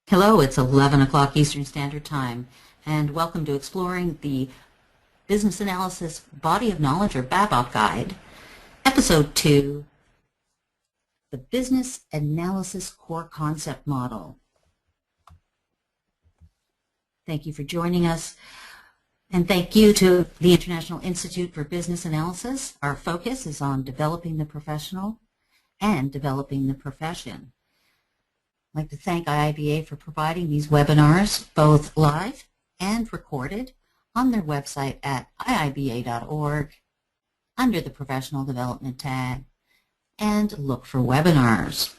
Hello, it's 11 o'clock Eastern Standard Time, and welcome to Exploring the Business Analysis Body of Knowledge, or BABOK Guide, Episode 2, the Business Analysis Core Concept Model. Thank you for joining us, and thank you to the International Institute for Business Analysis. Our focus is on developing the professional and developing the profession. I'd like to thank IIBA for providing these webinars, both live and recorded, on their website at iiba.org under the Professional Development tab, and look for webinars.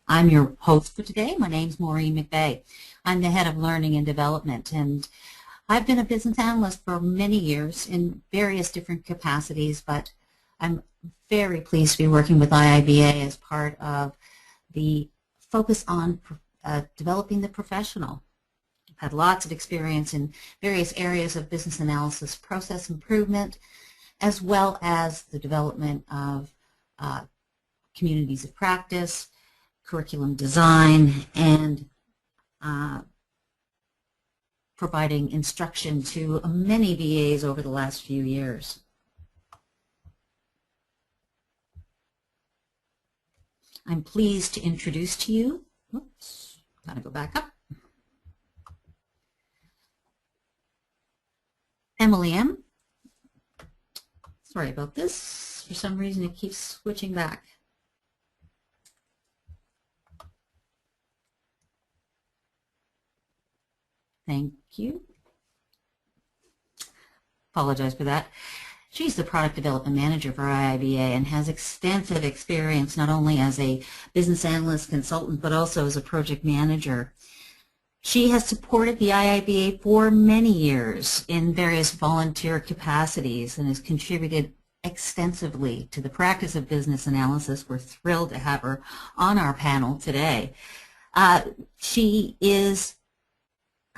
I'm your host for today. My name's Maureen McVeigh. I'm the head of Learning and Development, and I've been a business analyst for many years in various different capacities, but I'm very pleased to be working with IIBA as part of the focus on developing the professional. I've had lots of experience in various areas of business analysis process improvement, as well as the development of communities of practice, curriculum design, and providing instruction to many VAs over the last few years. I'm pleased to introduce to you, gotta go back up, Emily M. Sorry about this. For some reason it keeps switching back. Thank you. Apologize for that. She's the Product Development Manager for IIBA and has extensive experience not only as a business analyst consultant but also as a project manager. She has supported the IIBA for many years in various volunteer capacities and has contributed extensively to the practice of business analysis. We're thrilled to have her on our panel today. Her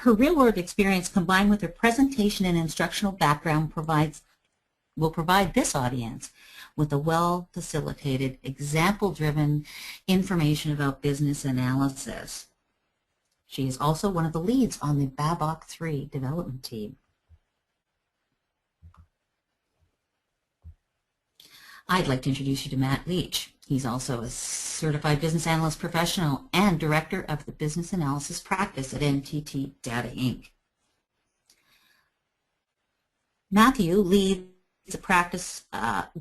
real-world experience combined with her presentation and instructional background will provide this audience with a well-facilitated, example-driven information about business analysis. She is also one of the leads on the BABOK 3 development team. I'd like to introduce you to Matt Leach. He's also a certified business analyst professional and director of the business analysis practice at NTT Data Inc. Matthew leads the practice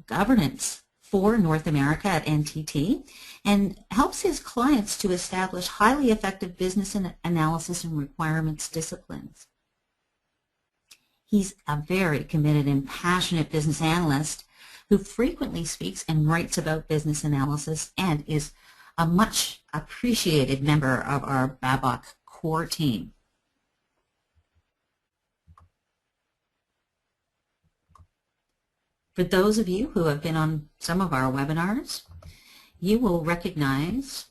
governance for North America at NTT and helps his clients to establish highly effective business analysis and requirements disciplines. He's a very committed and passionate business analyst who frequently speaks and writes about business analysis and is a much appreciated member of our BABOK core team. For those of you who have been on some of our webinars, you will recognize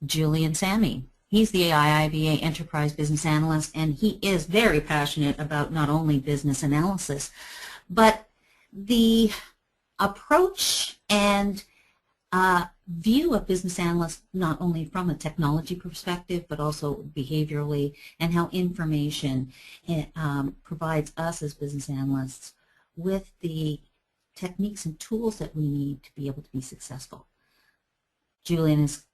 Julian Sammy. He's the IIBA Enterprise Business Analyst, and he is very passionate about not only business analysis, but the approach and view of business analysts not only from a technology perspective, but also behaviorally, and how information provides us as business analysts with the techniques and tools that we need to be able to be successful. Julian has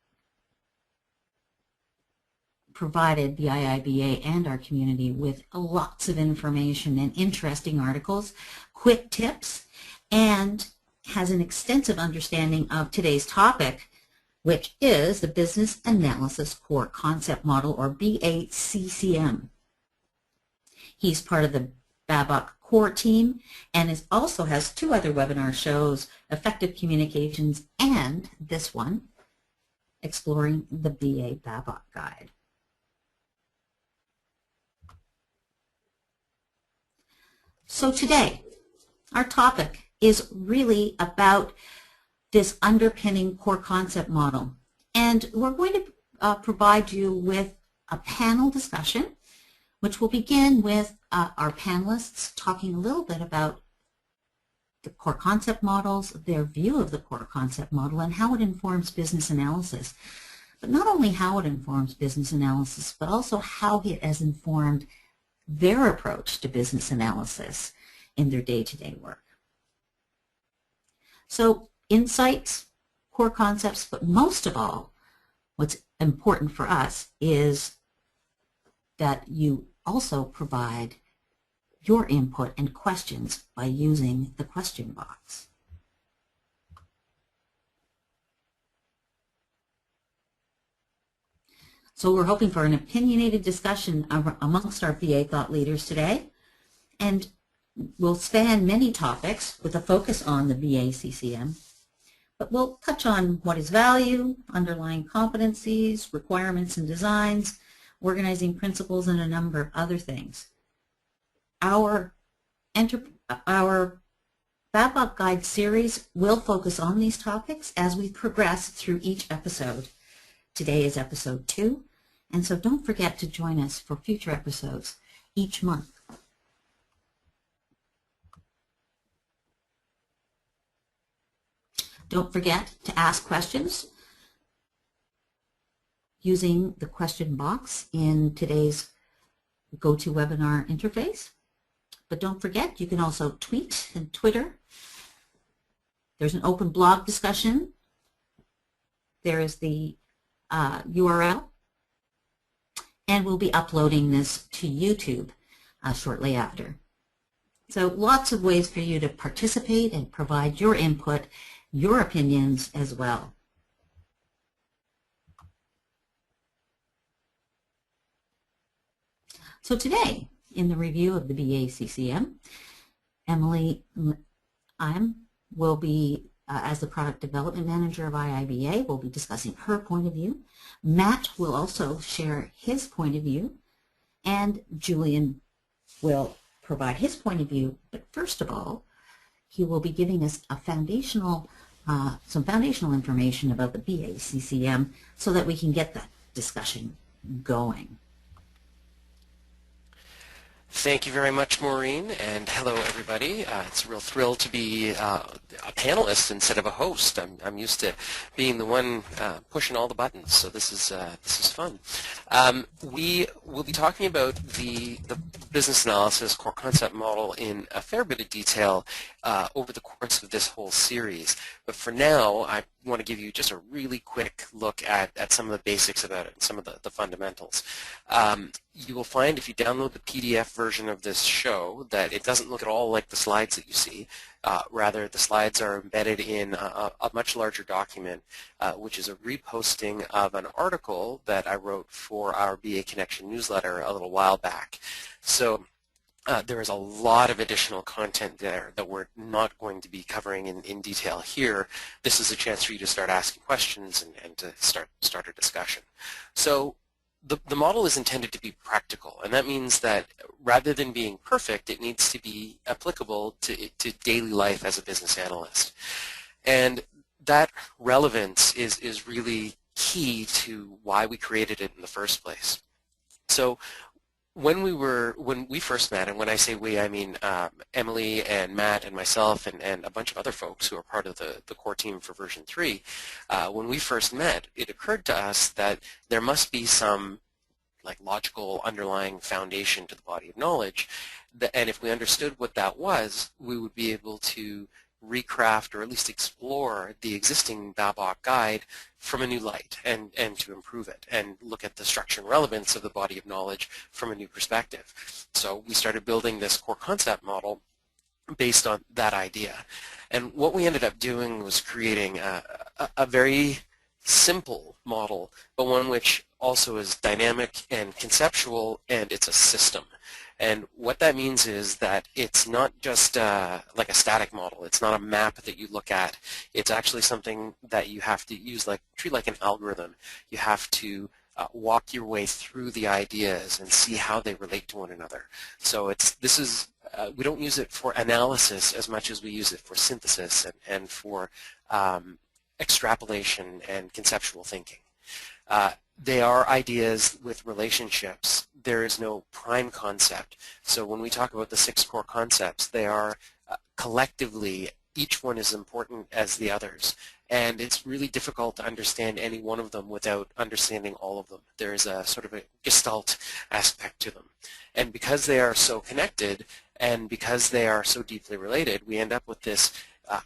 provided the IIBA and our community with lots of information and interesting articles, quick tips, and has an extensive understanding of today's topic, which is the Business Analysis Core Concept Model, or BACCM. He's part of the BABOK core team and also has two other webinar shows, Effective Communications and this one, Exploring the BABOK Guide. So today, our topic is really about this underpinning core concept model. And we're going to provide you with a panel discussion, which will begin with our panelists talking a little bit about the core concept models, their view of the core concept model, and how it informs business analysis. But not only how it informs business analysis, but also how it has informed their approach to business analysis in their day-to-day work. So insights, core concepts, but most of all, what's important for us is that you also provide your input and questions by using the question box. So we're hoping for an opinionated discussion amongst our BA thought leaders today, and we'll span many topics with a focus on the BACCM, but we'll touch on what is value, underlying competencies, requirements and designs, organizing principles, and a number of other things. Our BABOK Guide series will focus on these topics as we progress through each episode. Today is episode 2, and so don't forget to join us for future episodes each month. Don't forget to ask questions using the question box in today's GoToWebinar interface. But don't forget, you can also tweet and Twitter. There's an open blog discussion. There is the URL. And we'll be uploading this to YouTube shortly after. So lots of ways for you to participate and provide your input, your opinions as well. So today, in the review of the BACCM, Emily will be, as the Product Development Manager of IIBA, will be discussing her point of view. Matt will also share his point of view, and Julian will provide his point of view. But first of all, he will be giving us a foundational, some foundational information about the BACCM so that we can get that discussion going. Thank you very much, Maureen, and hello, everybody. It's a real thrill to be a panelist instead of a host. I'm used to being the one pushing all the buttons, so this is fun. We will be talking about the business analysis core concept model in a fair bit of detail over the course of this whole series. But for now, I want to give you just a really quick look at some of the basics about it and some of the fundamentals. You will find if you download the PDF version of this show that it doesn't look at all like the slides that you see. Rather, the slides are embedded in a much larger document, which is a reposting of an article that I wrote for our BA Connection newsletter a little while back. So there is a lot of additional content there that we're not going to be covering in detail here. This is a chance for you to start asking questions and to start a discussion. So the model is intended to be practical, and that means that rather than being perfect, it needs to be applicable to daily life as a business analyst. And that relevance is really key to why we created it in the first place. So when we first met, and when I say we, I mean Emily and Matt and myself and a bunch of other folks who are part of the core team for version 3, when we first met, it occurred to us that there must be some like logical underlying foundation to the body of knowledge, and if we understood what that was, we would be able to recraft or at least explore the existing BABOK guide from a new light and to improve it and look at the structure and relevance of the body of knowledge from a new perspective. So we started building this core concept model based on that idea. And what we ended up doing was creating a very simple model, but one which also is dynamic and conceptual, and it's a system. And what that means is that it's not just like a static model. It's not a map that you look at. It's actually something that you have to use treat like an algorithm. You have to walk your way through the ideas and see how they relate to one another. So we don't use it for analysis as much as we use it for synthesis and for extrapolation and conceptual thinking. They are ideas with relationships. There is no prime concept. So when we talk about the 6 core concepts, they are collectively, each one is important as the others, and it's really difficult to understand any one of them without understanding all of them. There is a sort of a gestalt aspect to them. And because they are so connected, and because they are so deeply related, we end up with this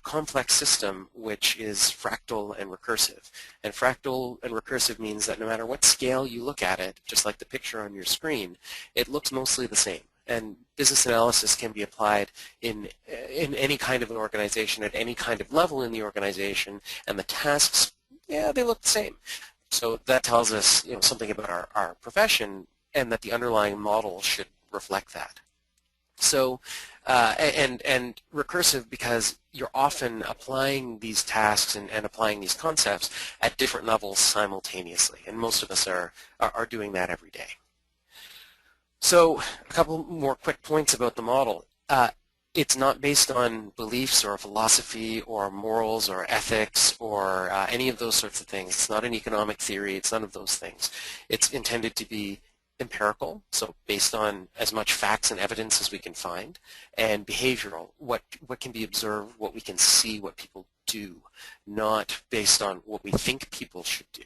complex system which is fractal and recursive. And fractal and recursive means that no matter what scale you look at it, just like the picture on your screen, it looks mostly the same. And business analysis can be applied in any kind of an organization at any kind of level in the organization, and the tasks, yeah, they look the same. So that tells us, you know, something about our profession, and that the underlying model should reflect that. So, and recursive because you're often applying these tasks and applying these concepts at different levels simultaneously, and most of us are doing that every day. So a couple more quick points about the model. It's not based on beliefs or philosophy or morals or ethics or any of those sorts of things. It's not an economic theory. It's none of those things. It's intended to be empirical, so based on as much facts and evidence as we can find, and behavioral, what can be observed, what we can see, what people do, not based on what we think people should do.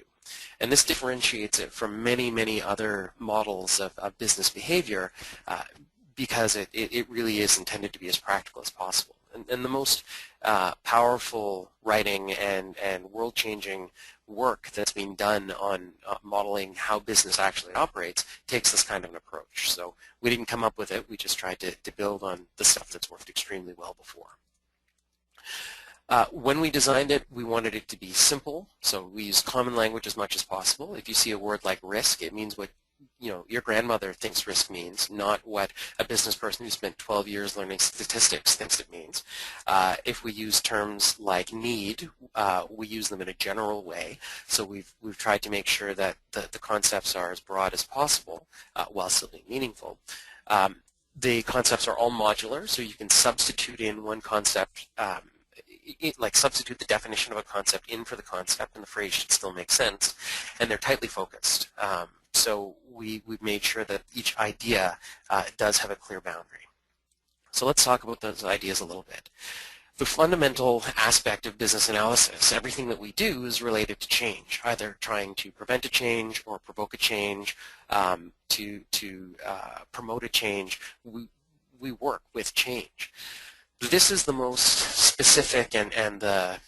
And this differentiates it from many, many other models of business behavior because it really is intended to be as practical as possible. And the most powerful writing and world-changing work that's being done on modeling how business actually operates takes this kind of an approach. So we didn't come up with it, we just tried to build on the stuff that's worked extremely well before. When we designed it, we wanted it to be simple, so we used common language as much as possible. If you see a word like risk, it means what your grandmother thinks risk means, not what a business person who spent 12 years learning statistics thinks it means. If we use terms like need, we use them in a general way. So we've tried to make sure that the concepts are as broad as possible while still being meaningful. The concepts are all modular, so you can substitute in one concept, like substitute the definition of a concept in for the concept, and the phrase should still make sense. And they're tightly focused. So we've made sure that each idea does have a clear boundary. So let's talk about those ideas a little bit. The fundamental aspect of business analysis, everything that we do is related to change, either trying to prevent a change or provoke a change, to promote a change. We work with change. This is the most specific and the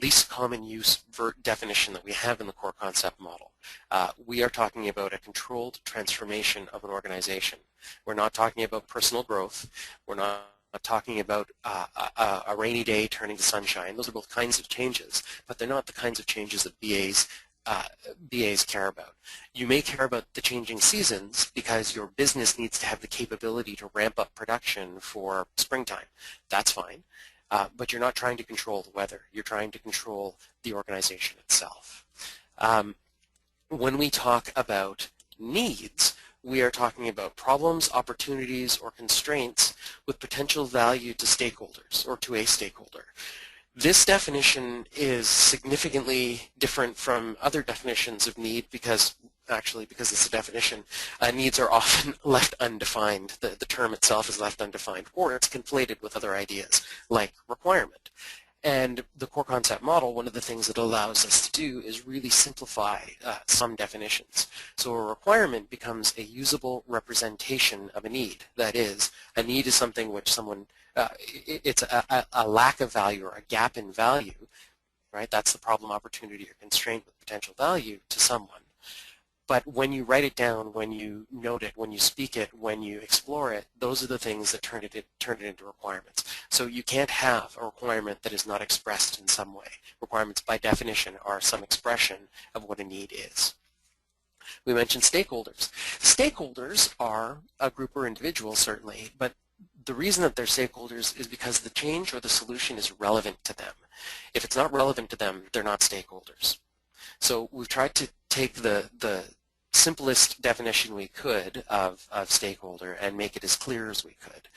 least common use definition that we have in the core concept model. We are talking about a controlled transformation of an organization. We're not talking about personal growth. We're not talking about a rainy day turning to sunshine. Those are both kinds of changes, but they're not the kinds of changes that BAs care about. You may care about the changing seasons because your business needs to have the capability to ramp up production for springtime. That's fine. But you're not trying to control the weather. You're trying to control the organization itself. When we talk about needs, we are talking about problems, opportunities, or constraints with potential value to stakeholders or to a stakeholder. This definition is significantly different from other definitions of need because it's a definition, needs are often left undefined. The term itself is left undefined, or it's conflated with other ideas like requirement. And the core concept model, one of the things that allows us to do is really simplify some definitions. So a requirement becomes a usable representation of a need. That is, a need is something which someone, it's a lack of value or a gap in value, right? That's the problem, opportunity, or constraint with potential value to someone. But when you write it down, when you note it, when you speak it, when you explore it, those are the things that turn it into requirements. So you can't have a requirement that is not expressed in some way. Requirements, by definition, are some expression of what a need is. We mentioned stakeholders. Stakeholders are a group or individual, certainly, but the reason that they're stakeholders is because the change or the solution is relevant to them. If it's not relevant to them, they're not stakeholders. So we've tried to take the simplest definition we could of stakeholder and make it as clear as we could.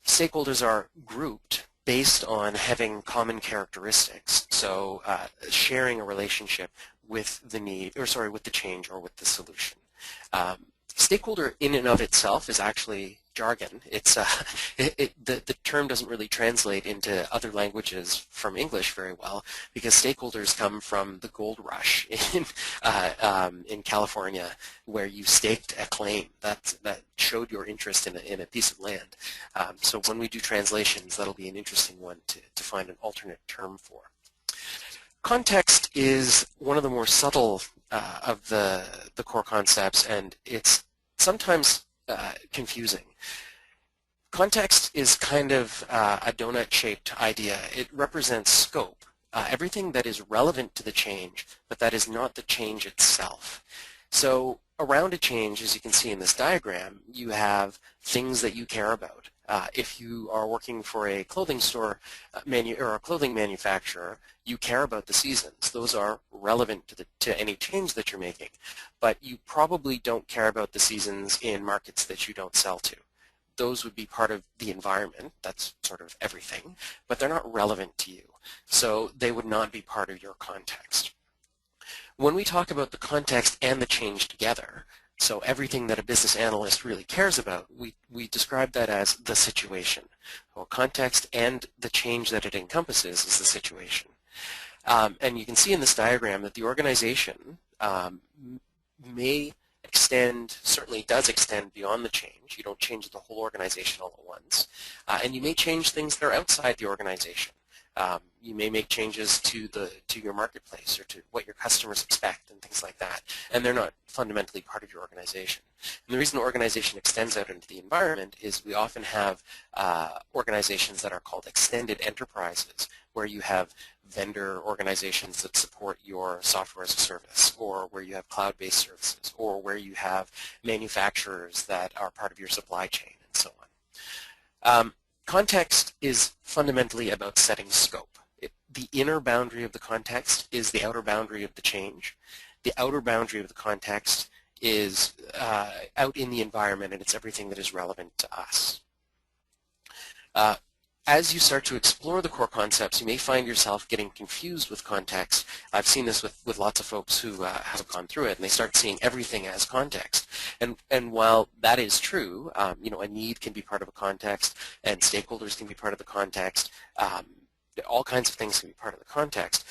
Stakeholders are grouped based on having common characteristics, so sharing a relationship with the need, or sorry, with the change or with the solution. Stakeholder in and of itself is actually jargon. It's the term doesn't really translate into other languages from English very well, because stakeholders come from the gold rush in California, where you staked a claim that showed your interest in a piece of land. So when we do translations, that'll be an interesting one to find an alternate term for. Context is one of the more subtle of the core concepts, and it's sometimes confusing. Context is kind of a donut-shaped idea. It represents scope, everything that is relevant to the change, but that is not the change itself. So around a change, as you can see in this diagram, you have things that you care about. If you are working for a clothing store or a clothing manufacturer, you care about the seasons. Those are relevant to any change that you're making. But you probably don't care about the seasons in markets that you don't sell to. Those would be part of the environment. That's sort of everything. But they're not relevant to you. So they would not be part of your context. When we talk about the context and the change together, so everything that a business analyst really cares about, we describe that as the situation. Well, context and the change that it encompasses is the situation. And you can see in this diagram that the organization may extend, certainly does extend beyond the change. You don't change the whole organization all at once. And you may change things that are outside the organization. You may make changes to your marketplace or to what your customers expect and things like that, and they're not fundamentally part of your organization. And the reason the organization extends out into the environment is we often have organizations that are called extended enterprises, where you have vendor organizations that support your software as a service, or where you have cloud-based services, or where you have manufacturers that are part of your supply chain, and so on. Context is fundamentally about setting scope. The inner boundary of the context is the outer boundary of the change. The outer boundary of the context is out in the environment, and it's everything that is relevant to us. As you start to explore the core concepts, you may find yourself getting confused with context. I've seen this with lots of folks who have gone through it, and they start seeing everything as context. And while that is true, you know, a need can be part of a context, and stakeholders can be part of the context. All kinds of things can be part of the context.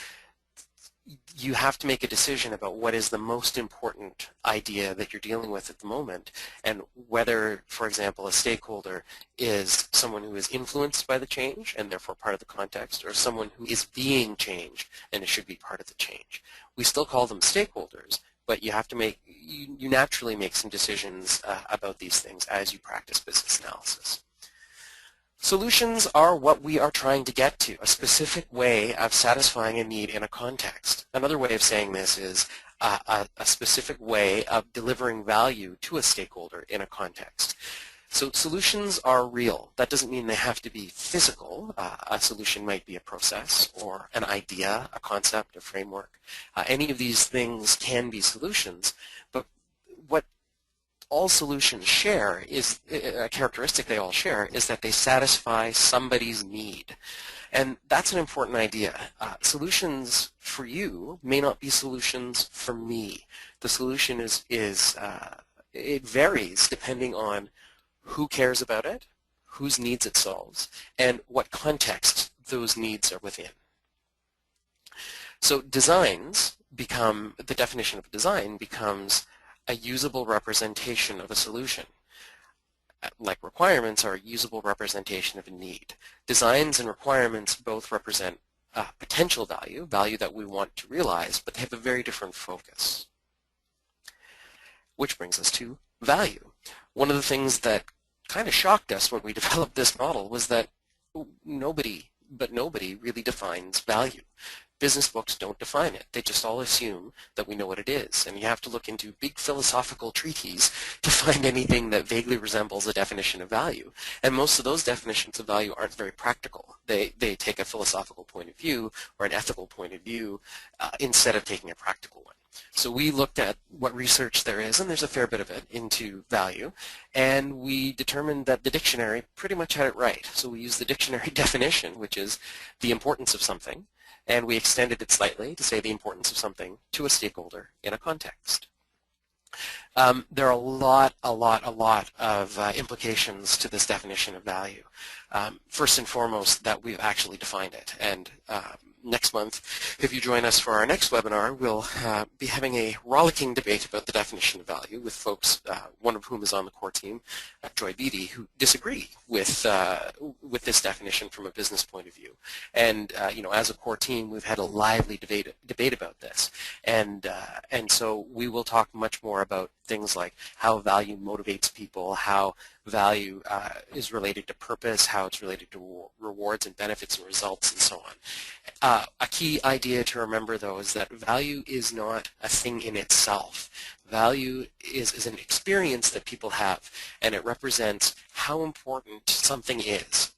You have to make a decision about what is the most important idea that you're dealing with at the moment, and whether, for example, a stakeholder is someone who is influenced by the change and therefore part of the context, or someone who is being changed and it should be part of the change. We still call them stakeholders, but you have to make, you naturally make some decisions about these things as you practice business analysis. Solutions are what we are trying to get to, a specific way of satisfying a need in a context. Another way of saying this is a specific way of delivering value to a stakeholder in a context. So solutions are real. That doesn't mean they have to be physical. A solution might be a process or an idea, a concept, a framework. Any of these things can be solutions, but what all solutions share is, a characteristic they all share, is that they satisfy somebody's need. And that's an important idea. Solutions for you may not be solutions for me. The solution it varies depending on who cares about it, whose needs it solves, and what context those needs are within. So designs become, the definition of a design becomes a usable representation of a solution. Like requirements are a usable representation of a need. Designs and requirements both represent potential value, value that we want to realize, but they have a very different focus. Which brings us to value. One of the things that kind of shocked us when we developed this model was that nobody really defines value. Business books don't define it. They just all assume that we know what it is. And you have to look into big philosophical treatises to find anything that vaguely resembles a definition of value. And most of those definitions of value aren't very practical. They take a philosophical point of view or an ethical point of view instead of taking a practical one. So we looked at what research there is, and there's a fair bit of it, into value, and we determined that the dictionary pretty much had it right. So we used the dictionary definition, which is the importance of something, and we extended it slightly to say the importance of something to a stakeholder in a context. There are a lot of implications to this definition of value. First and foremost, that we've actually defined it. And next month, if you join us for our next webinar, we'll be having a rollicking debate about the definition of value with folks, one of whom is on the core team, Joy Beatty, who disagree with this definition from a business point of view. And you know, as a core team, we've had a lively debate about this. And so we will talk much more about things like how value motivates people, how value is related to purpose, how it's related to rewards and benefits and results, and so on. A key idea to remember, though, is that value is not a thing in itself. Value is an experience that people have, and it represents how important something is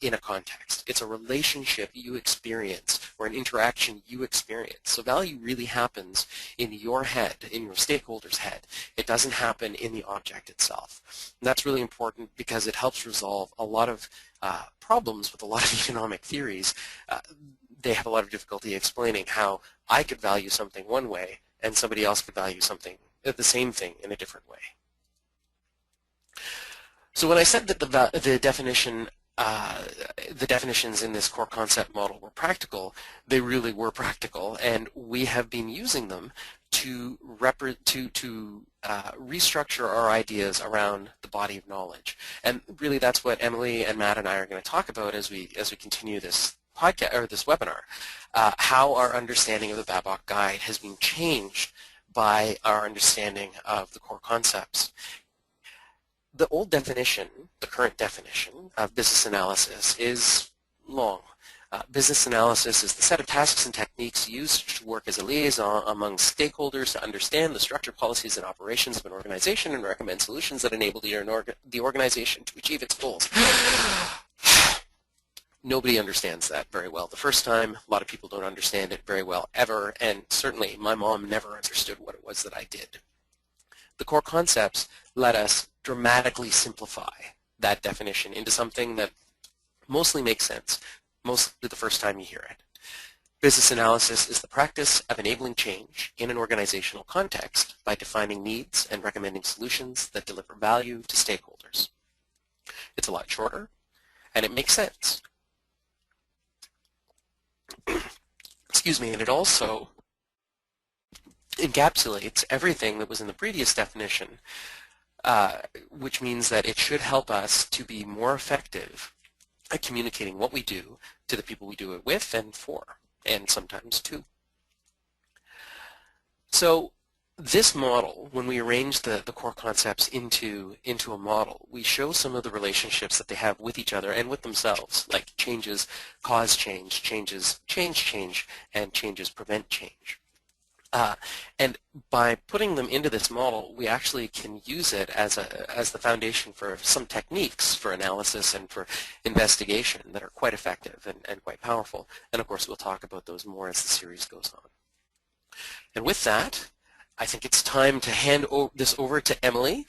in a context. It's a relationship you experience or an interaction you experience. So value really happens in your head, in your stakeholder's head. It doesn't happen in the object itself. And that's really important because it helps resolve a lot of problems with a lot of economic theories. They have a lot of difficulty explaining how I could value something one way and somebody else could value something, the same thing, in a different way. So when I said that the definitions in this core concept model were practical, they really were practical, and we have been using them to restructure our ideas around the body of knowledge. And really, that's what Emily and Matt and I are going to talk about as we continue this podcast or this webinar. How our understanding of the BABOK guide has been changed by our understanding of the core concepts. The old definition, the current definition of business analysis is long. Business analysis is the set of tasks and techniques used to work as a liaison among stakeholders to understand the structure, policies, and operations of an organization and recommend solutions that enable the organization to achieve its goals. Nobody understands that very well the first time. A lot of people don't understand it very well ever, and certainly my mom never understood what it was that I did. The core concepts let us dramatically simplify that definition into something that mostly makes sense, mostly the first time you hear it. Business analysis is the practice of enabling change in an organizational context by defining needs and recommending solutions that deliver value to stakeholders. It's a lot shorter, and it makes sense. Excuse me, and it also encapsulates everything that was in the previous definition, which means that it should help us to be more effective at communicating what we do to the people we do it with and for, and sometimes to. So this model, when we arrange the core concepts into a model, we show some of the relationships that they have with each other and with themselves, like changes cause change, changes change change, and changes prevent change. And by putting them into this model, we actually can use it as the foundation for some techniques for analysis and for investigation that are quite effective and quite powerful. And of course, we'll talk about those more as the series goes on. And with that, I think it's time to hand this over to Emily,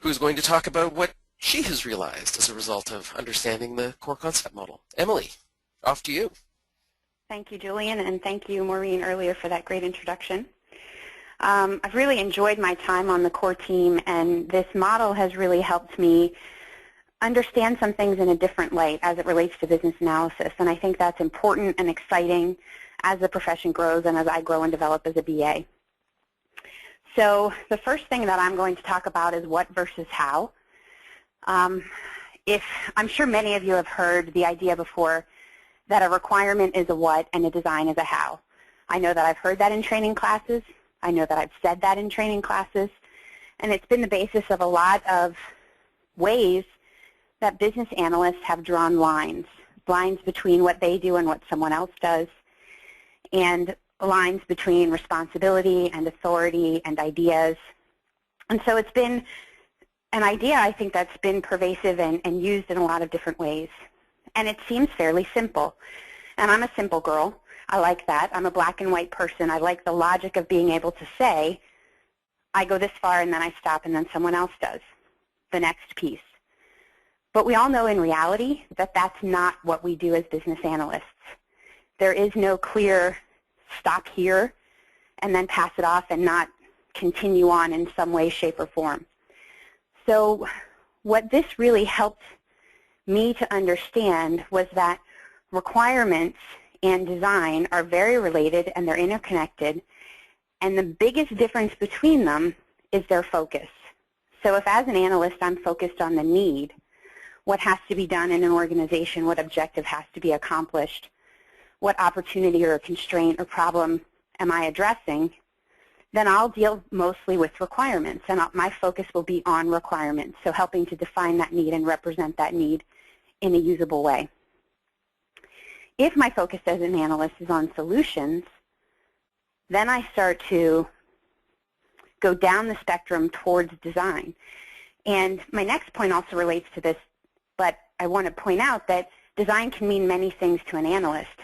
who's going to talk about what she has realized as a result of understanding the core concept model. Emily, off to you. Thank you, Julian, and thank you, Maureen, earlier for that great introduction. I've really enjoyed my time on the core team, and this model has really helped me understand some things in a different light as it relates to business analysis, and I think that's important and exciting as the profession grows and as I grow and develop as a BA. So the first thing that I'm going to talk about is what versus how. I'm sure many of you have heard the idea before that a requirement is a what and a design is a how. I know that I've heard that in training classes. I know that I've said that in training classes. And it's been the basis of a lot of ways that business analysts have drawn lines between what they do and what someone else does, and lines between responsibility and authority and ideas. And so it's been an idea, I think, that's been pervasive and used in a lot of different ways. And it seems fairly simple. And I'm a simple girl. I like that. I'm a black and white person. I like the logic of being able to say, I go this far and then I stop and then someone else does the next piece. But we all know in reality that that's not what we do as business analysts. There is no clear stop here and then pass it off and not continue on in some way, shape, or form. So what this really helped me to understand was that requirements and design are very related and they're interconnected, and the biggest difference between them is their focus. So if as an analyst I'm focused on the need, what has to be done in an organization, what objective has to be accomplished, what opportunity or constraint or problem am I addressing, then I'll deal mostly with requirements, and my focus will be on requirements, so helping to define that need and represent that need in a usable way. If my focus as an analyst is on solutions, then I start to go down the spectrum towards design. And my next point also relates to this, but I want to point out that design can mean many things to an analyst.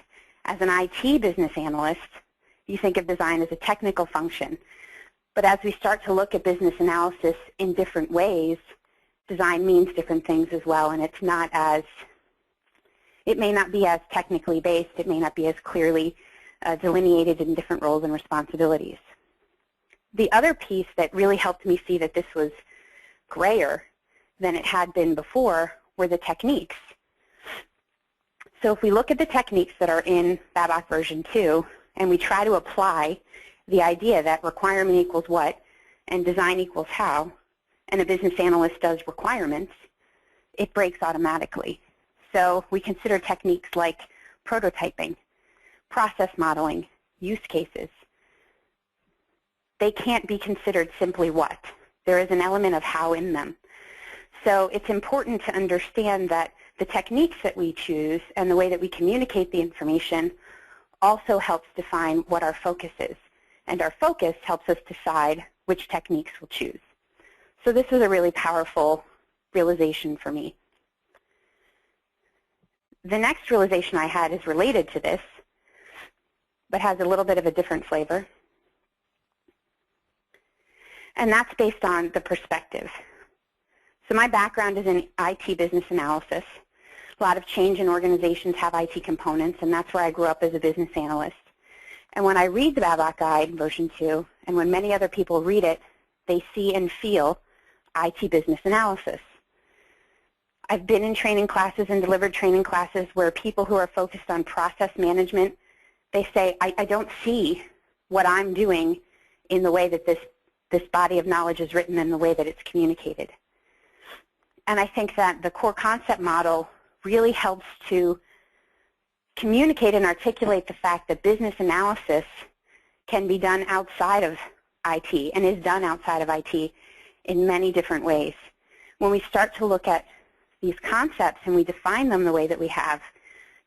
As an IT business analyst, you think of design as a technical function. But as we start to look at business analysis in different ways, design means different things as well, and it may not be as technically based, it may not be as clearly delineated in different roles and responsibilities. The other piece that really helped me see that this was grayer than it had been before were the techniques. So if we look at the techniques that are in BABOK version 2, and we try to apply the idea that requirement equals what and design equals how, and a business analyst does requirements, it breaks automatically. So we consider techniques like prototyping, process modeling, use cases. They can't be considered simply what. There is an element of how in them. So it's important to understand that the techniques that we choose and the way that we communicate the information also helps define what our focus is. And our focus helps us decide which techniques we'll choose. So this was a really powerful realization for me. The next realization I had is related to this, but has a little bit of a different flavor. And that's based on the perspective. So my background is in IT business analysis. A lot of change in organizations have IT components, and that's where I grew up as a business analyst. And when I read the BABOK Guide, version 2, and when many other people read it, they see and feel IT business analysis. I've been in training classes and delivered training classes where people who are focused on process management, they say, I don't see what I'm doing in the way that this body of knowledge is written and the way that it's communicated. And I think that the core concept model really helps to communicate and articulate the fact that business analysis can be done outside of IT and is done outside of IT in many different ways. When we start to look at these concepts and we define them the way that we have,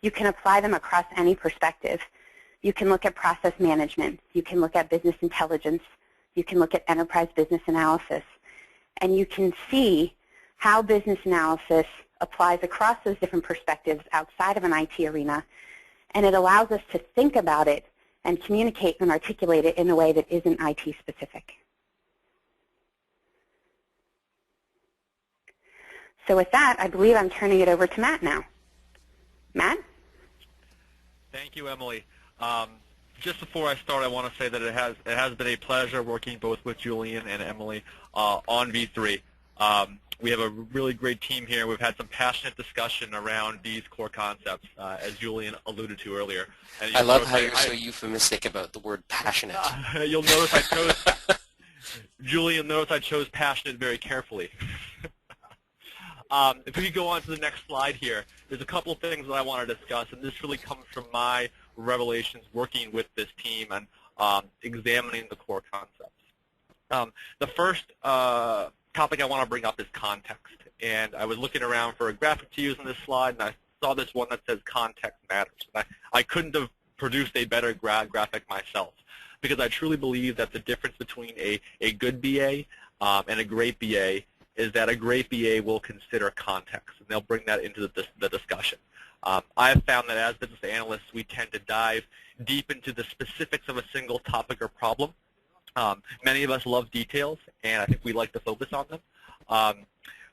you can apply them across any perspective. You can look at process management. You can look at business intelligence. You can look at enterprise business analysis. And you can see how business analysis applies across those different perspectives outside of an IT arena, and it allows us to think about it and communicate and articulate it in a way that isn't IT specific. So with that, I believe I'm turning it over to Matt now. Matt? Thank you, Emily. Just before I start, I want to say that it has been a pleasure working both with Julian and Emily on V3. We have a really great team here. We've had some passionate discussion around these core concepts, as Julian alluded to earlier. And I love how you're so euphemistic about the word passionate. You'll notice I chose, Julian, notice I chose passionate very carefully. If we could go on to the next slide here, there's a couple of things that I want to discuss, and this really comes from my revelations working with this team and examining the core concepts. The first topic I want to bring up is context, and I was looking around for a graphic to use in this slide, and I saw this one that says context matters. And I couldn't have produced a better graphic myself, because I truly believe that the difference between a good BA and a great BA is that a great BA will consider context, and they'll bring that into the discussion. I have found that as business analysts, we tend to dive deep into the specifics of a single topic or problem. Many of us love details, and I think we like to focus on them.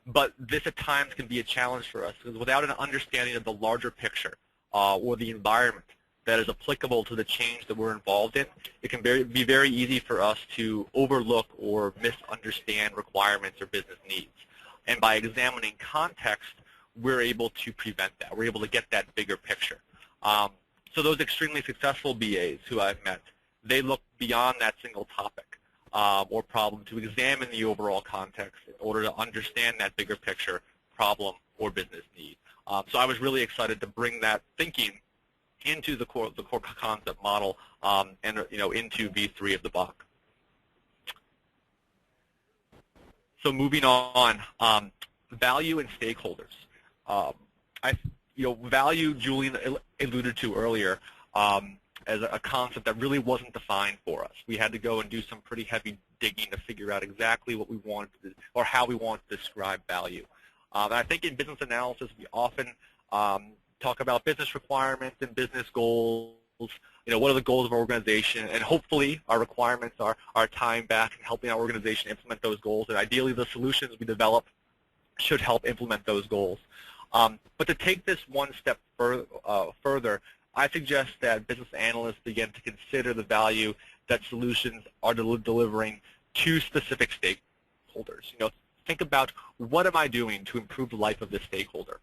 But this at times can be a challenge for us, because without an understanding of the larger picture or the environment, that is applicable to the change that we're involved in, it can be very easy for us to overlook or misunderstand requirements or business needs. And by examining context, we're able to prevent that. We're able to get that bigger picture. So those extremely successful BAs who I've met, they look beyond that single topic or problem to examine the overall context in order to understand that bigger picture problem or business need. So I was really excited to bring that thinking into the core concept model and into V3 of the BACC. So moving on, value and stakeholders. Value, Julian alluded to earlier, as a concept that really wasn't defined for us. We had to go and do some pretty heavy digging to figure out exactly what we wanted to, or how we want to describe value. And I think in business analysis, we often talk about business requirements and business goals. What are the goals of our organization? And hopefully, our requirements are tying back and helping our organization implement those goals. And ideally, the solutions we develop should help implement those goals. But to take this one step further, I suggest that business analysts begin to consider the value that solutions are delivering to specific stakeholders. Think about, what am I doing to improve the life of this stakeholder?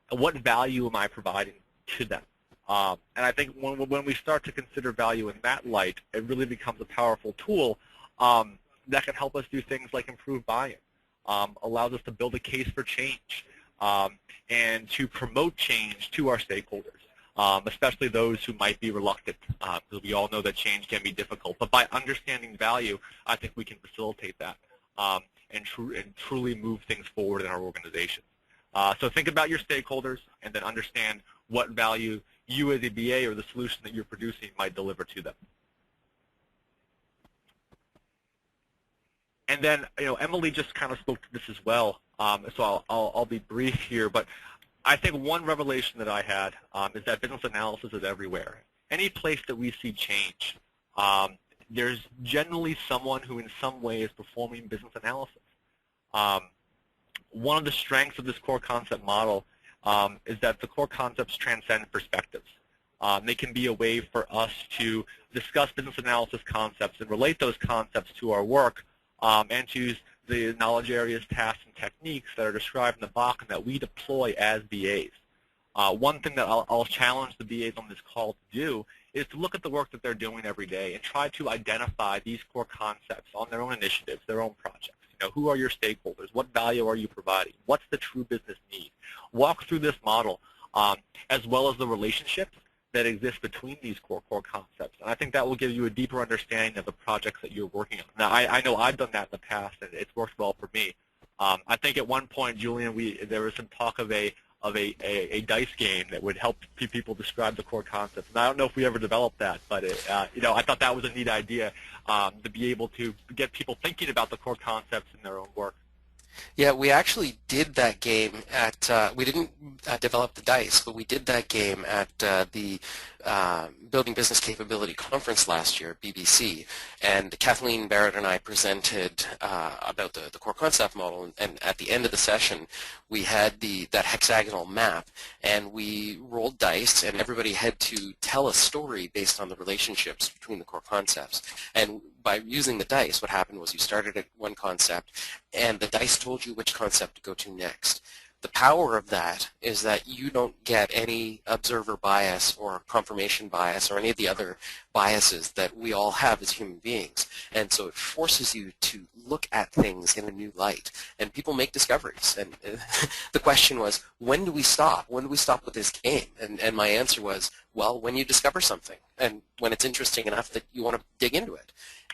What value am I providing to them? And I think when we start to consider value in that light, it really becomes a powerful tool that can help us do things like improve buy-in, allows us to build a case for change, and to promote change to our stakeholders, especially those who might be reluctant, because we all know that change can be difficult. But by understanding value, I think we can facilitate that and truly move things forward in our organization. So think about your stakeholders and then understand what value you as a BA or the solution that you're producing might deliver to them. And then, Emily just kind of spoke to this as well, so I'll be brief here, but I think one revelation that I had is that business analysis is everywhere. Any place that we see change, there's generally someone who in some way is performing business analysis. One of the strengths of this core concept model is that the core concepts transcend perspectives. They can be a way for us to discuss business analysis concepts and relate those concepts to our work and to the knowledge areas, tasks, and techniques that are described in the BACC and that we deploy as BAs. One thing that I'll challenge the BAs on this call to do is to look at the work that they're doing every day and try to identify these core concepts on their own initiatives, their own projects. Who are your stakeholders? What value are you providing? What's the true business need? Walk through this model as well as the relationships that exist between these core concepts. And I think that will give you a deeper understanding of the projects that you're working on. Now, I know I've done that in the past, and it's worked well for me. I think at one point, Julian, there was some talk of a dice game that would help people describe the core concepts. And I don't know if we ever developed that, but I thought that was a neat idea to be able to get people thinking about the core concepts in their own work. Yeah, we actually did that game at, we didn't develop the dice, but we did that game at the Building Business Capability Conference last year, BBC, and Kathleen Barrett and I presented about the core concept model, and at the end of the session, we had that hexagonal map, and we rolled dice, and everybody had to tell a story based on the relationships between the core concepts. And by using the dice, what happened was you started at one concept, and the dice told you which concept to go to next. The power of that is that you don't get any observer bias or confirmation bias or any of the other biases that we all have as human beings. And so it forces you to look at things in a new light. And people make discoveries. And the question was, when do we stop? When do we stop with this game? And my answer was, well, when you discover something and when it's interesting enough that you want to dig into it.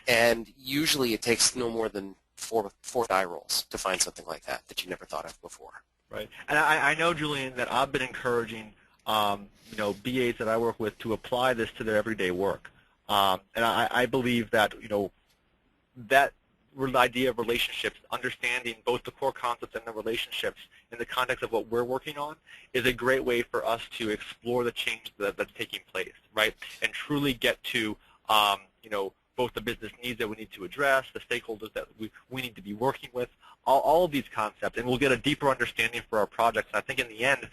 And usually it takes no more than four die rolls to find something like that you never thought of before. Right, and I know, Julian, that I've been encouraging, BAs that I work with to apply this to their everyday work, and I believe that, that idea of relationships, understanding both the core concepts and the relationships in the context of what we're working on, is a great way for us to explore the change that's taking place, right, and truly get to, both the business needs that we need to address, the stakeholders that we need to be working with, all of these concepts, and we'll get a deeper understanding for our projects. And I think in the end,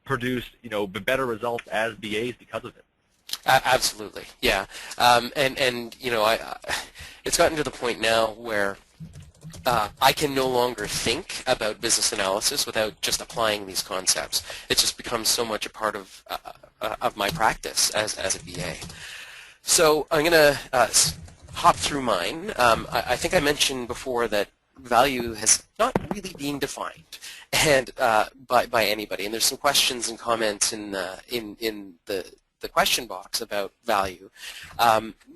produce, better results as BAs because of it. Absolutely, yeah. And it's gotten to the point now where I can no longer think about business analysis without just applying these concepts. It's just become so much a part of my practice as a BA. So I'm going to hop through mine. I think I mentioned before that value has not really been defined and by anybody, and there's some questions and comments in the question box about value.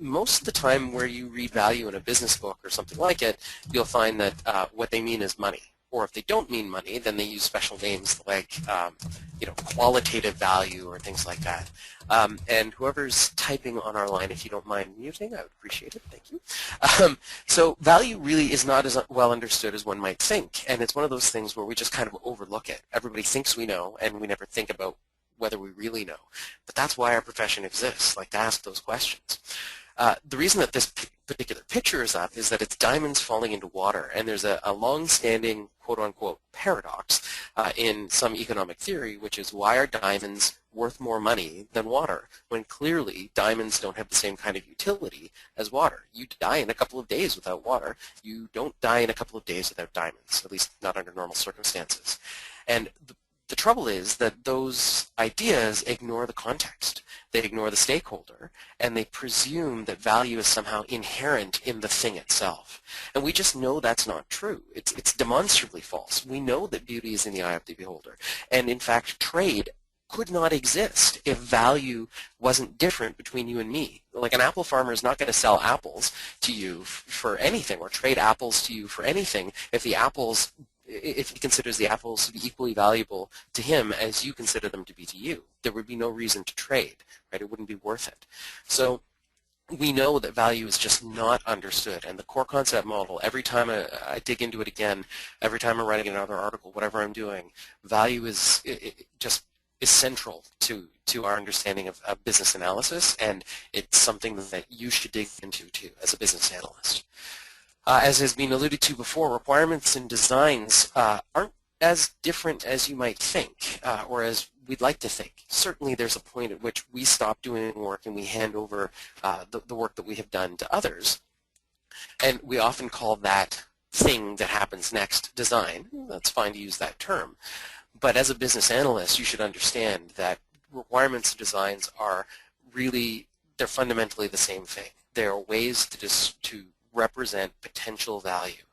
Most of the time where you read value in a business book or something like it, you'll find that what they mean is money. Or if they don't mean money, then they use special names like qualitative value or things like that. And whoever's typing on our line, if you don't mind muting, I would appreciate it. Thank you. So value really is not as well understood as one might think. And it's one of those things where we just kind of overlook it. Everybody thinks we know, and we never think about whether we really know. But that's why our profession exists, like to ask those questions. The reason that this particular picture is up is that it's diamonds falling into water, and there's a long-standing quote-unquote paradox in some economic theory, which is why are diamonds worth more money than water, when clearly diamonds don't have the same kind of utility as water. You die in a couple of days without water. You don't die in a couple of days without diamonds, at least not under normal circumstances. And the trouble is that those ideas ignore the context. They ignore the stakeholder, and they presume that value is somehow inherent in the thing itself. And we just know that's not true. It's demonstrably false. We know that beauty is in the eye of the beholder. And in fact, trade could not exist if value wasn't different between you and me. Like an apple farmer is not going to sell apples to you for anything or trade apples to you for anything if he considers the apples to be equally valuable to him as you consider them to be to you. There would be no reason to trade, right? It wouldn't be worth it. So we know that value is just not understood, and the core concept model, every time I dig into it again, every time I'm writing another article, whatever I'm doing, value is just central to our understanding of business analysis, and it's something that you should dig into too as a business analyst. As has been alluded to before, requirements and designs aren't as different as you might think or as we'd like to think. Certainly there's a point at which we stop doing work and we hand over the work that we have done to others. And we often call that thing that happens next design. That's fine to use that term. But as a business analyst, you should understand that requirements and designs are really, they're fundamentally the same thing. They are ways to represent potential value.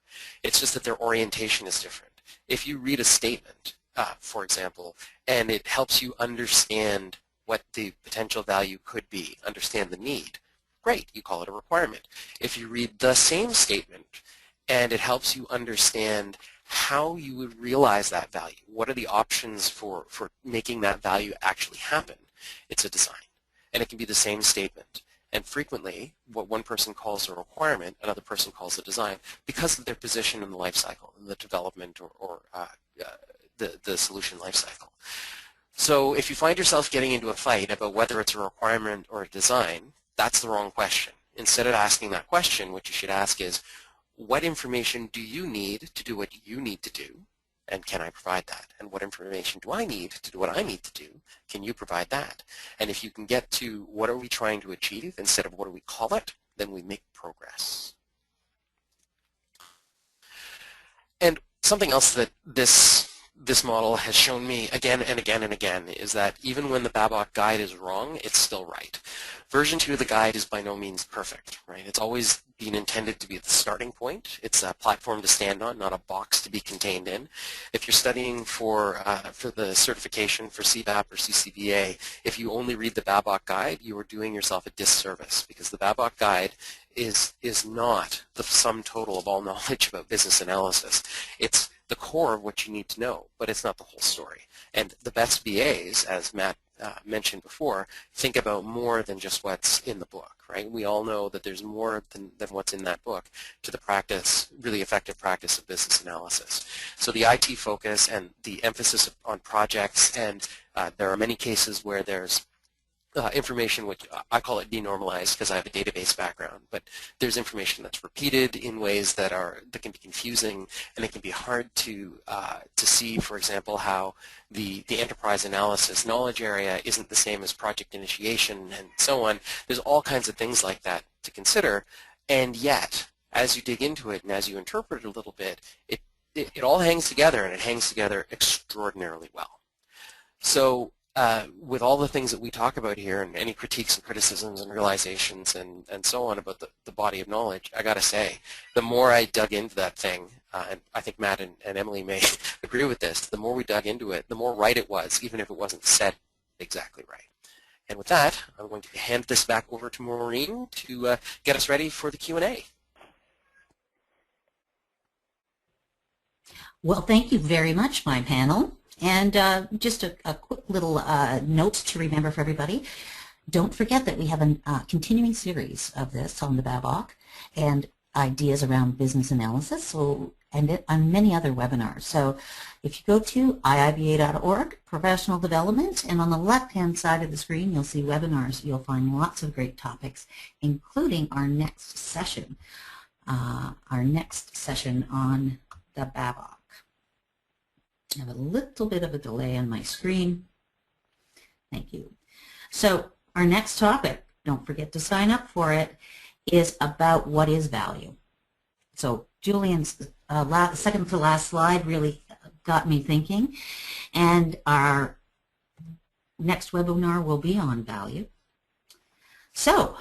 It's just that their orientation is different. If you read a statement, for example, and it helps you understand what the potential value could be, understand the need, great, you call it a requirement. If you read the same statement and it helps you understand how you would realize that value, what are the options for making that value actually happen, it's a design. And it can be the same statement. And frequently, what one person calls a requirement, another person calls a design, because of their position in the life cycle, in the development or the solution life cycle. So if you find yourself getting into a fight about whether it's a requirement or a design, that's the wrong question. Instead of asking that question, what you should ask is, what information do you need to do what you need to do, and can I provide that? And what information do I need to do what I need to do? Can you provide that? And if you can get to what are we trying to achieve instead of what do we call it, then we make progress. And something else that this model has shown me again and again and again is that even when the BABOK guide is wrong, it's still right. Version 2 of the guide is by no means perfect, right? It's always been intended to be the starting point. It's a platform to stand on, not a box to be contained in. If you're studying for the certification for CBAP or CCBA, if you only read the BABOK guide, you are doing yourself a disservice because the BABOK guide is not the sum total of all knowledge about business analysis. It's the core of what you need to know, but it's not the whole story. And the best BAs, as Matt mentioned before, think about more than just what's in the book, right? We all know that there's more than what's in that book to the practice, really effective practice of business analysis. So the IT focus and the emphasis on projects, and there are many cases where there's information which I call it denormalized because I have a database background, but there's information that's repeated in ways that can be confusing, and it can be hard to see, for example, how the enterprise analysis knowledge area isn't the same as project initiation and so on. There's all kinds of things like that to consider, and yet as you dig into it and as you interpret it a little bit, it all hangs together, and it hangs together extraordinarily well. So with all the things that we talk about here and any critiques and criticisms and realizations and so on about the body of knowledge, I got to say, the more I dug into that thing, and I think Matt and Emily may agree with this, the more we dug into it, the more right it was, even if it wasn't said exactly right. And with that, I'm going to hand this back over to Maureen to get us ready for the Q&A. Well, thank you very much, my panel. And just a quick little note to remember for everybody. Don't forget that we have a continuing series of this on the BABOK and ideas around business analysis, and on many other webinars. So if you go to iiba.org, professional development, and on the left-hand side of the screen, you'll see webinars. You'll find lots of great topics, including our next session on the BABOK. I have a little bit of a delay on my screen. Thank you. So our next topic, don't forget to sign up for it, is about what is value. So Julian's second to last slide really got me thinking, and our next webinar will be on value. So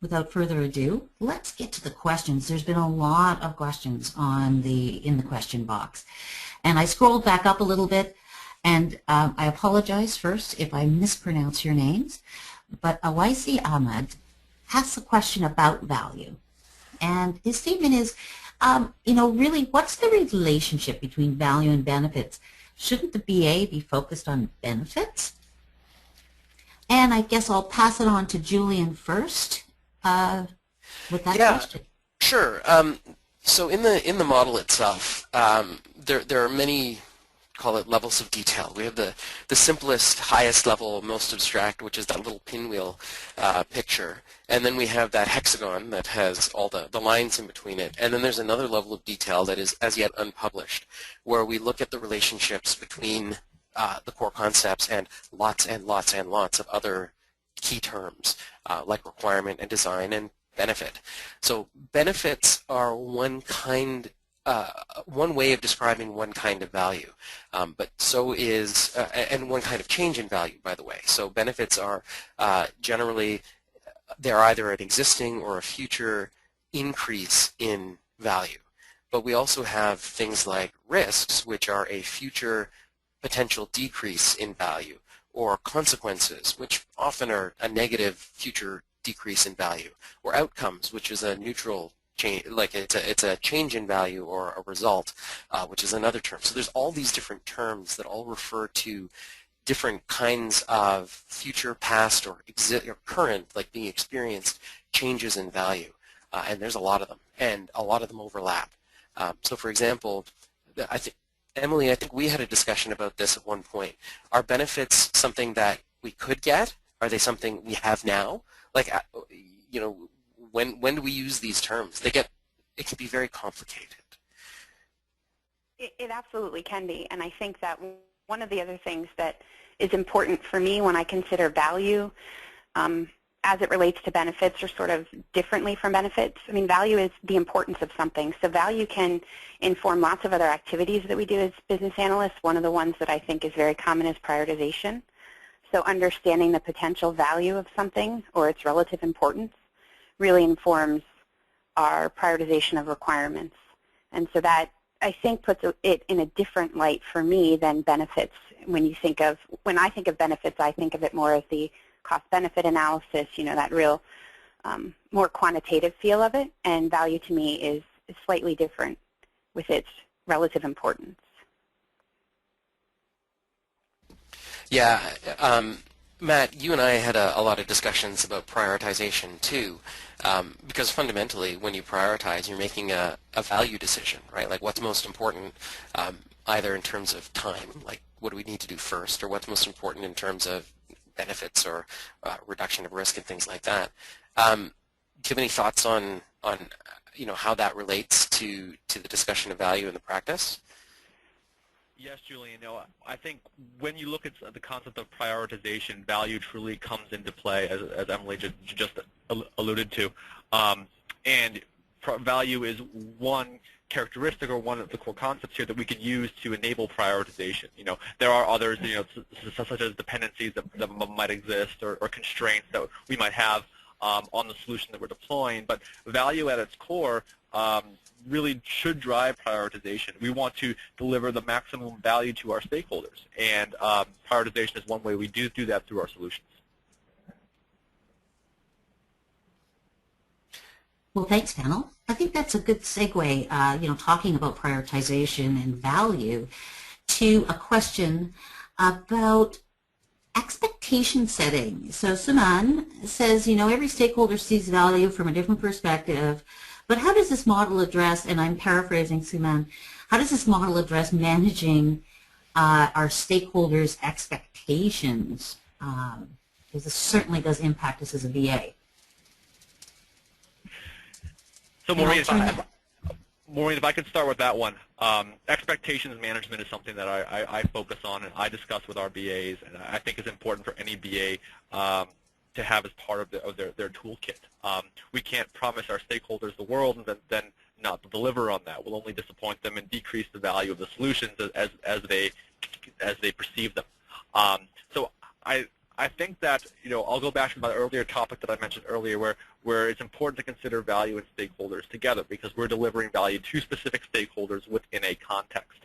without further ado, let's get to the questions. There's been a lot of questions in the question box. And I scrolled back up a little bit, and I apologize first if I mispronounce your names, but Awaisi Ahmed asks a question about value. And his statement is, really, what's the relationship between value and benefits? Shouldn't the BA be focused on benefits? And I guess I'll pass it on to Julian first with that question. Sure. So in the model itself, there are many, call it levels of detail. We have the simplest, highest level, most abstract, which is that little pinwheel picture. And then we have that hexagon that has all the lines in between it. And then there's another level of detail that is as yet unpublished, where we look at the relationships between the core concepts and lots and lots and lots of other key terms, like requirement and design and benefit. So benefits are one way of describing one kind of value, but so is, and one kind of change in value, by the way. So benefits are generally, they're either an existing or a future increase in value. But we also have things like risks, which are a future potential decrease in value, or consequences, which often are a negative future decrease in value, or outcomes, which is a neutral change, like it's a change in value or a result, which is another term. So there's all these different terms that all refer to different kinds of future, past, or current, like being experienced, changes in value. And there's a lot of them, and a lot of them overlap. So for example, Emily, I think we had a discussion about this at one point. Are benefits something that we could get? Are they something we have now? Like, when do we use these terms? It can be very complicated. It absolutely can be, and I think that one of the other things that is important for me when I consider value as it relates to benefits or sort of differently from benefits. I mean, value is the importance of something. So value can inform lots of other activities that we do as business analysts. One of the ones that I think is very common is prioritization. So understanding the potential value of something or its relative importance really informs our prioritization of requirements. And so that, I think, puts it in a different light for me than benefits. When I think of benefits, I think of it more as the cost-benefit analysis, that real more quantitative feel of it, and value to me is slightly different with its relative importance. Yeah, Matt, you and I had a lot of discussions about prioritization too, because fundamentally when you prioritize, you're making a value decision, right? Like what's most important, either in terms of time, like what do we need to do first, or what's most important in terms of benefits or reduction of risk and things like that. Do you have any thoughts on how that relates to the discussion of value in the practice? Yes, Julian. I think when you look at the concept of prioritization, value truly comes into play, as Emily just alluded to. And value is one characteristic or one of the core concepts here that we can use to enable prioritization. There are others, such as dependencies that might exist or constraints that we might have on the solution that we're deploying. But value at its core really should drive prioritization. We want to deliver the maximum value to our stakeholders, and prioritization is one way we do that through our solutions. Well, thanks, panel. I think that's a good segue, talking about prioritization and value, to a question about expectation setting. So Suman says, every stakeholder sees value from a different perspective, but how does this model address, and I'm paraphrasing Suman, how does this model address managing our stakeholders' expectations? Because this certainly does impact us as a VA. So Maureen, if I could start with that one. Expectations management is something that I focus on and I discuss with our BAs, and I think is important for any BA to have as part of their toolkit. We can't promise our stakeholders the world and then not deliver on that. We'll only disappoint them and decrease the value of the solutions as they perceive them. So I think that, I'll go back to my earlier topic that I mentioned earlier where it's important to consider value and stakeholders together because we're delivering value to specific stakeholders within a context.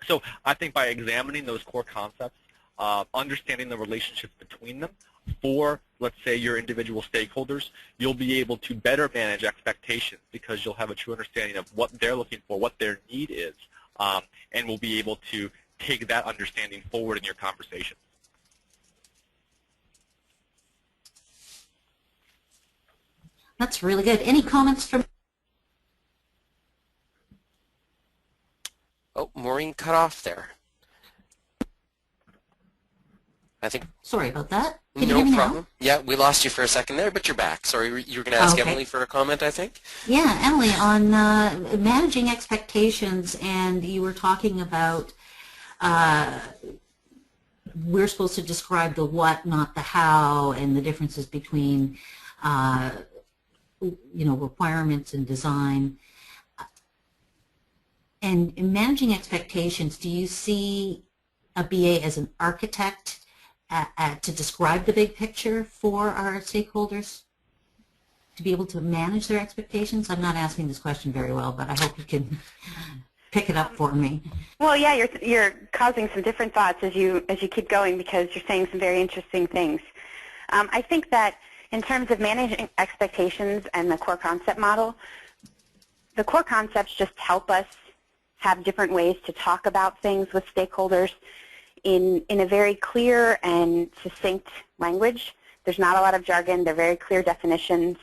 So I think by examining those core concepts, understanding the relationships between them for, let's say, your individual stakeholders, you'll be able to better manage expectations because you'll have a true understanding of what they're looking for, what their need is, and will be able to take that understanding forward in your conversation. That's really good. Any comments from? Oh, Maureen cut off there. I think. Sorry about that. Can you hear me No problem. now? Yeah, we lost you for a second there, but you're back. Sorry, you were going to ask Okay. Emily for a comment, I think? Yeah, Emily, on managing expectations, and you were talking about we're supposed to describe the what, not the how, and the differences between requirements and design. And in managing expectations, do you see a BA as an architect to describe the big picture for our stakeholders to be able to manage their expectations? I'm not asking this question very well, but I hope you can pick it up for me. Well, yeah, you're causing some different thoughts as you keep going because you're saying some very interesting things. I think that in terms of managing expectations and the core concept model, the core concepts just help us have different ways to talk about things with stakeholders in a very clear and succinct language. There's not a lot of jargon. They're very clear definitions.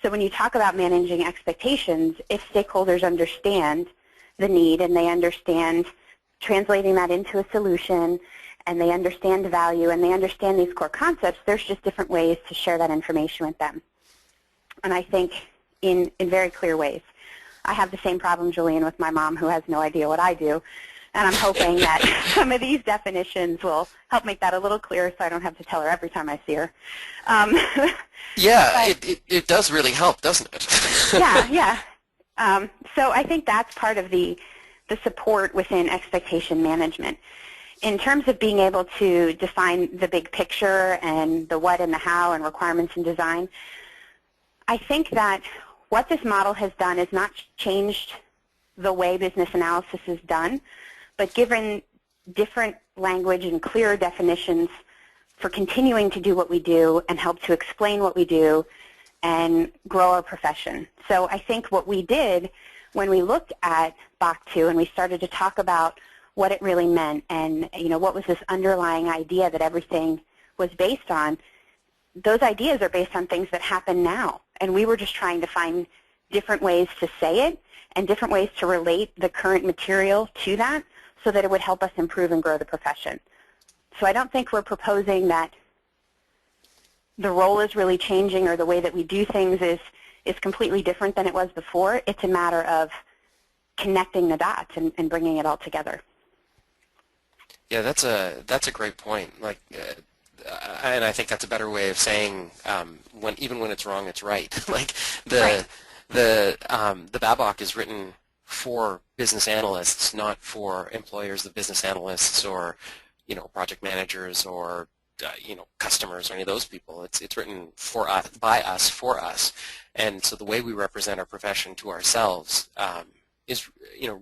So when you talk about managing expectations, if stakeholders understand the need and they understand translating that into a solution and they understand value and they understand these core concepts, there's just different ways to share that information with them. And I think in very clear ways. I have the same problem, Julian, with my mom who has no idea what I do. And I'm hoping that some of these definitions will help make that a little clearer so I don't have to tell her every time I see her. Yeah, it does really help, doesn't it? Yeah. So I think that's part of the support within expectation management. In terms of being able to define the big picture and the what and the how and requirements and design, I think that what this model has done is not changed the way business analysis is done, but given different language and clearer definitions for continuing to do what we do and help to explain what we do and grow our profession. So I think what we did when we looked at BACCM and we started to talk about what it really meant and what was this underlying idea that everything was based on, those ideas are based on things that happen now. And we were just trying to find different ways to say it and different ways to relate the current material to that so that it would help us improve and grow the profession. So I don't think we're proposing that the role is really changing or the way that we do things is completely different than it was before. It's a matter of connecting the dots and bringing it all together. Yeah, that's a great point. Like, and I think that's a better way of saying even when it's wrong, it's right. Like the BABOK is written for business analysts, not for employers of business analysts or project managers or customers or any of those people. It's written for us, by us, for us, and so the way we represent our profession to ourselves is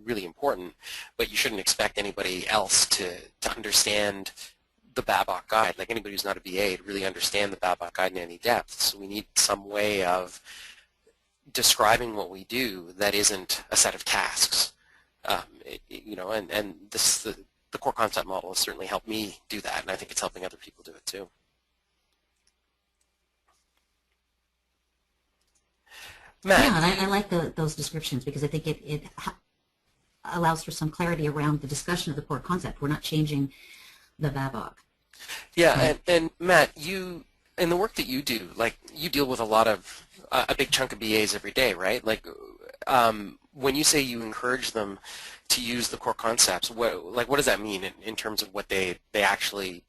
really important. But you shouldn't expect anybody else to understand the BABOK guide. Like anybody who's not a BA to really understand the BABOK guide in any depth. So we need some way of describing what we do that isn't a set of tasks. And this the core concept model has certainly helped me do that, and I think it's helping other people do it too. Matt. Yeah, and I like those descriptions because I think it allows for some clarity around the discussion of the core concept. We're not changing the BABOK. Yeah, and Matt, you in the work that you do, like you deal with a big chunk of BAs every day, right? Like when you say you encourage them to use the core concepts, what does that mean in terms of what they actually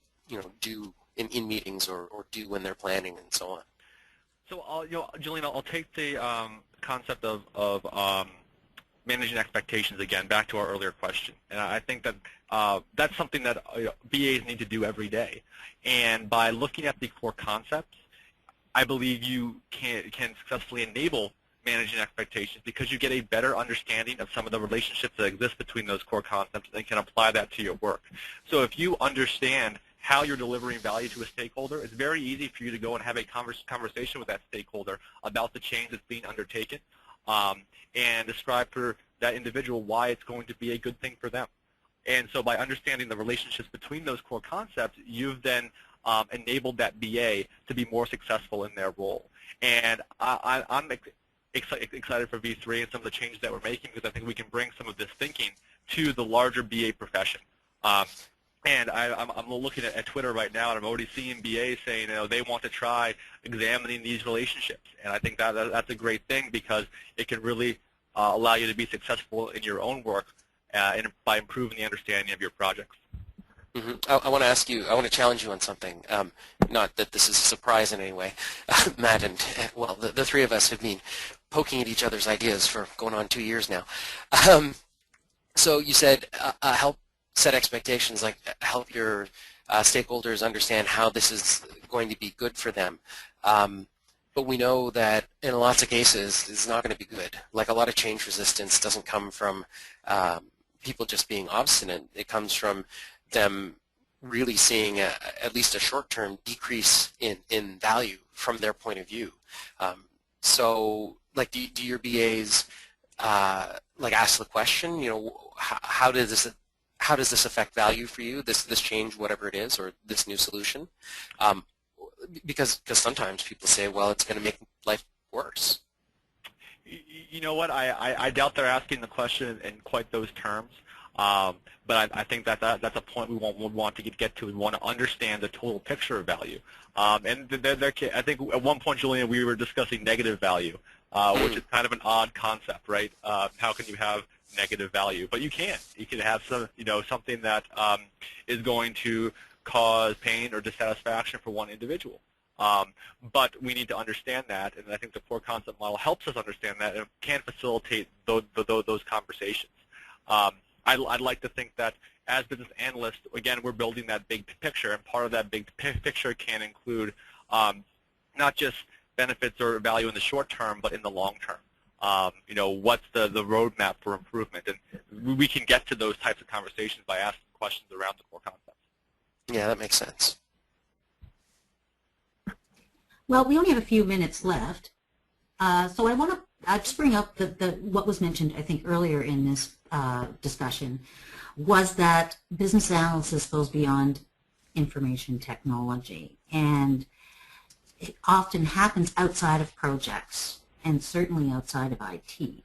do in meetings or do when they're planning and so on? So, Julian, I'll take the concept of managing expectations again back to our earlier question, and I think that that's something that BAs need to do every day. And by looking at the core concepts, I believe you can successfully enable managing expectations because you get a better understanding of some of the relationships that exist between those core concepts and can apply that to your work. So if you understand how you're delivering value to a stakeholder, it's very easy for you to go and have a conversation with that stakeholder about the change that's being undertaken and describe for that individual why it's going to be a good thing for them. And so by understanding the relationships between those core concepts, you've then enabled that BA to be more successful in their role. And I'm excited for V3 and some of the changes that we're making because I think we can bring some of this thinking to the larger BA profession. And I'm looking at Twitter right now, and I'm already seeing BAs saying they want to try examining these relationships. And I think that's a great thing because it can really allow you to be successful in your own work by improving the understanding of your projects. Mm-hmm. I want to ask you, I want to challenge you on something. Not that this is a surprise in any way. Matt and, well, the three of us have been poking at each other's ideas for going on 2 years now. So you said help set expectations, like help your stakeholders understand how this is going to be good for them. But we know that in lots of cases it's not going to be good. Like a lot of change resistance doesn't come from people just being obstinate. It comes from them really seeing at least a short-term decrease in value from their point of view. So like do your BAs like ask the question, how does this affect value for you, this change, whatever it is, or this new solution? Because sometimes people say, well, it's going to make life worse. You know what? I doubt they're asking the question in quite those terms. But I think that's a point we want to get to. We want to understand the total picture of value. And I think at one point, Julian, we were discussing negative value, which is kind of an odd concept, right? How can you have negative value? But you can. You can have something that is going to cause pain or dissatisfaction for one individual. But we need to understand that, and I think the core concept model helps us understand that and can facilitate those conversations. I'd like to think that as business analysts, again, we're building that big picture, and part of that big picture can include not just benefits or value in the short term, but in the long term. What's the roadmap for improvement? And we can get to those types of conversations by asking questions around the core concepts. Yeah, that makes sense. Well, we only have a few minutes left, so I want to just bring up what was mentioned, I think, earlier in this discussion, was that business analysis goes beyond information technology, and it often happens outside of projects and certainly outside of IT.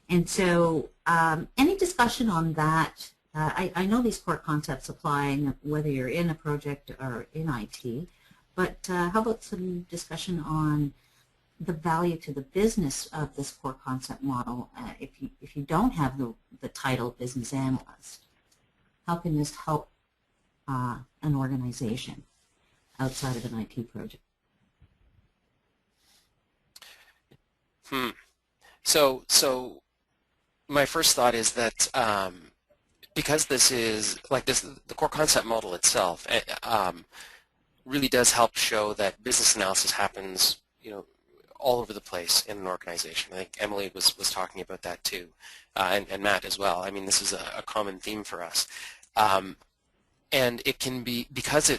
And so any discussion on that I know these core concepts apply whether you're in a project or in IT, but how about some discussion on the value to the business of this core concept model if you don't have the title business analyst? How can this help an organization outside of an IT project? So my first thought is that because this is the core concept model itself really does help show that business analysis happens, all over the place in an organization. I think Emily was talking about that too, and Matt as well. I mean, this is a common theme for us, and it can be because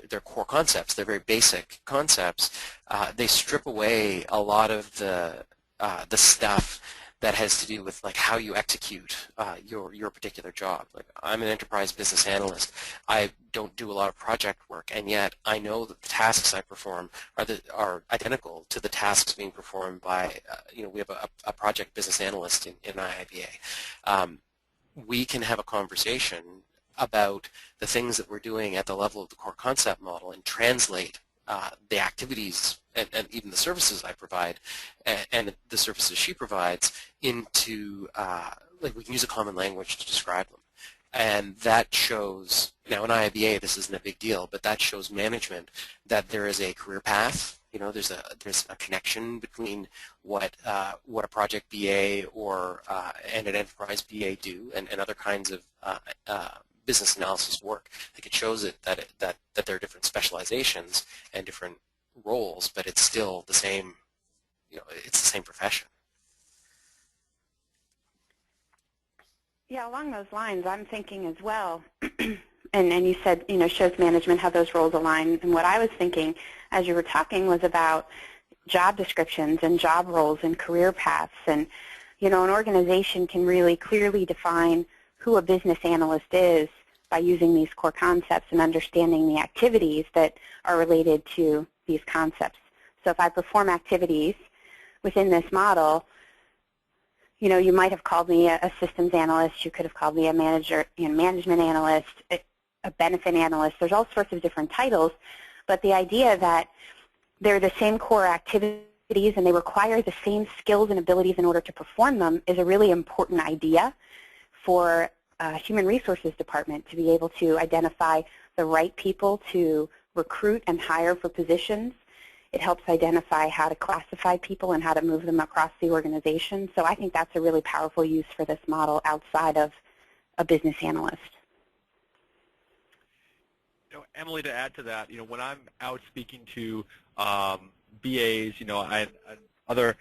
they're core concepts. They're very basic concepts. They strip away a lot of the stuff that has to do with how you execute your particular job. I'm an enterprise business analyst. I don't do a lot of project work, and yet I know that the tasks I perform are identical to the tasks being performed by we have a project business analyst in IIBA. We can have a conversation about the things that we're doing at the level of the core concept model and translate the activities and even the services I provide and the services she provides into, we can use a common language to describe them. And that shows, now in IIBA this isn't a big deal, but that shows management that there is a career path. There's a connection between what a project BA and an enterprise BA do and other kinds of business analysis work. I think it shows that there are different specializations and different roles, but it's still the same. It's the same profession. Yeah, along those lines, I'm thinking as well. and you said, shows management how those roles align. And what I was thinking as you were talking was about job descriptions and job roles and career paths. And an organization can really clearly define who a business analyst is by using these core concepts and understanding the activities that are related to these concepts. So if I perform activities within this model, you might have called me a systems analyst, you could have called me a management analyst, a benefit analyst. There's all sorts of different titles, but the idea that they're the same core activities and they require the same skills and abilities in order to perform them is a really important idea for human resources department to be able to identify the right people to recruit and hire for positions. It helps identify how to classify people and how to move them across the organization. So I think that's a really powerful use for this model outside of a business analyst. Emily, to add to that, when I'm out speaking to BAs, and other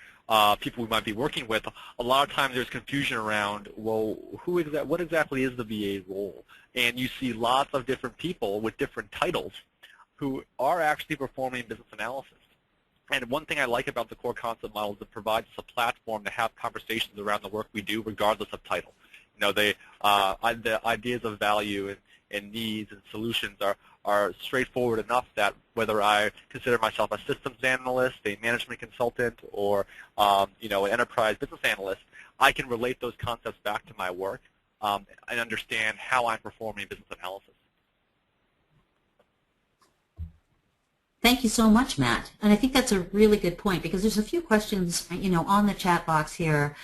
people we might be working with, a lot of times there's confusion around, well, what exactly is the BA role? And you see lots of different people with different titles who are actually performing business analysis. And one thing I like about the core concept model is it provides us a platform to have conversations around the work we do regardless of title. The ideas of value and needs and solutions are straightforward enough that whether I consider myself a systems analyst, a management consultant, or an enterprise business analyst, I can relate those concepts back to my work and understand how I'm performing business analysis. Thank you so much, Matt. And I think that's a really good point because there's a few questions, on the chat box here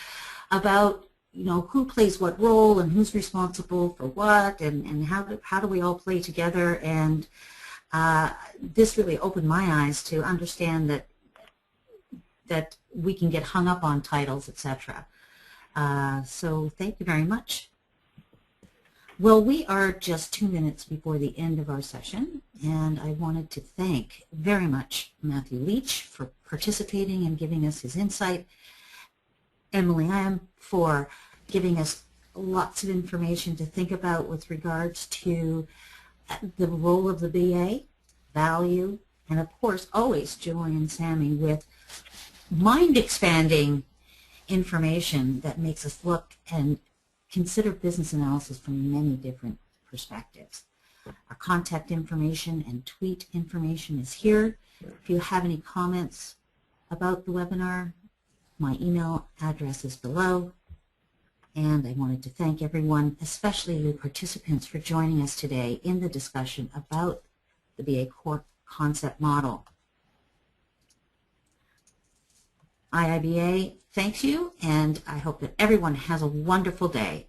about, who plays what role and who's responsible for what and how do we all play together. And this really opened my eyes to understand that we can get hung up on titles, etc. So thank you very much. Well, we are just 2 minutes before the end of our session, and I wanted to thank very much Matthew Leach for participating and giving us his insight, Emily Lamb for giving us lots of information to think about with regards to the role of the BA, value, and of course always Julian Sammy with mind-expanding information that makes us look and consider business analysis from many different perspectives. Our contact information and tweet information is here. If you have any comments about the webinar, my email address is below. And I wanted to thank everyone, especially the participants, for joining us today in the discussion about the BA Core Concept Model. IIBA thanks you, and I hope that everyone has a wonderful day.